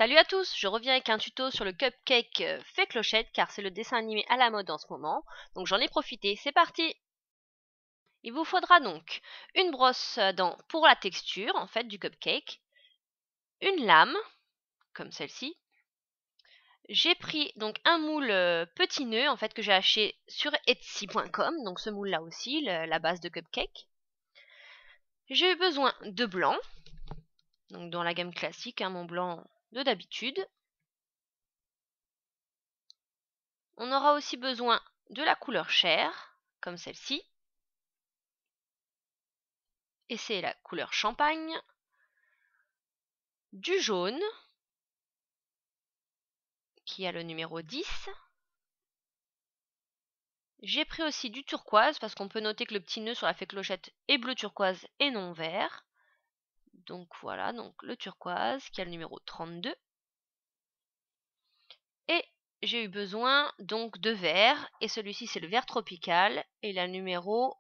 Salut à tous, je reviens avec un tuto sur le cupcake fait clochette car c'est le dessin animé à la mode en ce moment. Donc j'en ai profité, c'est parti! Il vous faudra donc une brosse à dents pour la texture en fait du cupcake, une lame comme celle-ci. J'ai pris donc un moule petit nœud en fait que j'ai acheté sur etsy.com, donc ce moule là aussi, la base de cupcake. J'ai eu besoin de blanc, donc dans la gamme classique, mon blanc de d'habitude. On aura aussi besoin de la couleur chair, comme celle-ci. Et c'est la couleur champagne. Du jaune, qui a le numéro 10. J'ai pris aussi du turquoise, parce qu'on peut noter que le petit nœud sur la fée clochette est bleu turquoise et non vert. Donc voilà, donc le turquoise, qui a le numéro 32. Et j'ai eu besoin donc de vert, et celui-ci c'est le vert tropical, et il a le numéro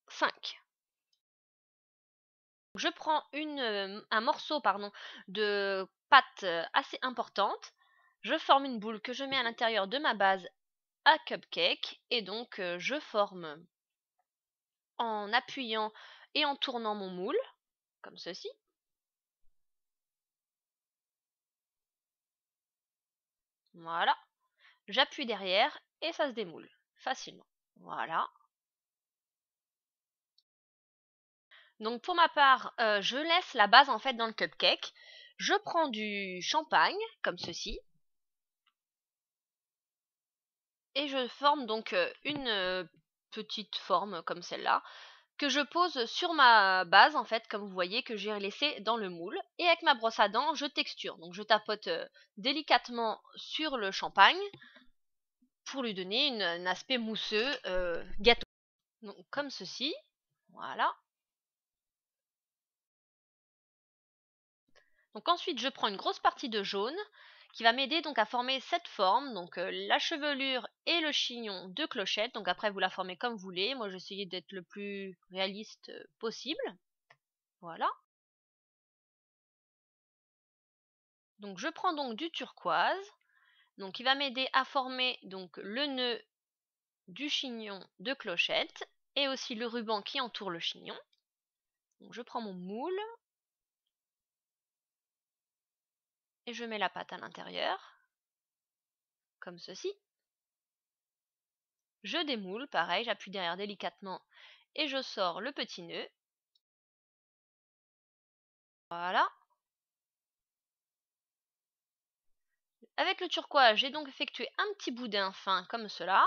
5. Je prends un morceau de pâte assez importante, je forme une boule que je mets à l'intérieur de ma base à cupcake et donc je forme en appuyant et en tournant mon moule, comme ceci. Voilà. J'appuie derrière et ça se démoule facilement. Voilà. Donc pour ma part, je laisse la base en fait dans le cupcake. Je prends du champagne, comme ceci. Et je forme donc une petite forme comme celle-là, que je pose sur ma base en fait, comme vous voyez, que j'ai laissé dans le moule. Et avec ma brosse à dents, je texture. Donc je tapote délicatement sur le champagne pour lui donner un aspect mousseux gâteau. Donc comme ceci, voilà. Donc ensuite, je prends une grosse partie de jaune qui va m'aider donc à former cette forme, donc la chevelure et le chignon de clochette. Donc après, vous la formez comme vous voulez. Moi, j'ai essayé d'être le plus réaliste possible. Voilà. Donc je prends donc du turquoise, donc qui va m'aider à former donc le nœud du chignon de clochette et aussi le ruban qui entoure le chignon. Donc je prends mon moule et je mets la pâte à l'intérieur, comme ceci. Je démoule, pareil, j'appuie derrière délicatement et je sors le petit nœud. Voilà. Avec le turquoise, j'ai donc effectué un petit boudin fin comme cela,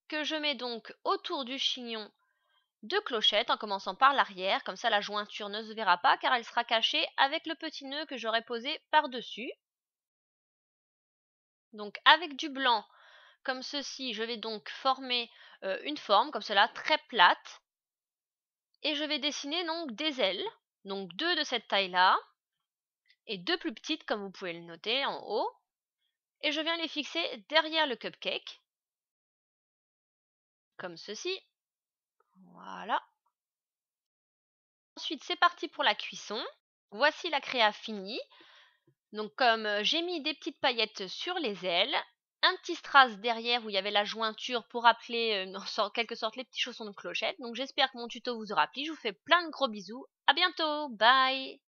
que je mets donc autour du chignon de clochette en commençant par l'arrière, comme ça la jointure ne se verra pas car elle sera cachée avec le petit nœud que j'aurai posé par-dessus. Donc avec du blanc comme ceci, je vais donc former une forme comme cela très plate et je vais dessiner donc des ailes, donc deux de cette taille-là et deux plus petites comme vous pouvez le noter en haut, et je viens les fixer derrière le cupcake comme ceci. Voilà. Ensuite, c'est parti pour la cuisson. Voici la créa finie. Donc comme j'ai mis des petites paillettes sur les ailes, un petit strass derrière où il y avait la jointure pour rappeler en quelque sorte les petits chaussons de clochette. Donc j'espère que mon tuto vous aura plu. Je vous fais plein de gros bisous. À bientôt. Bye.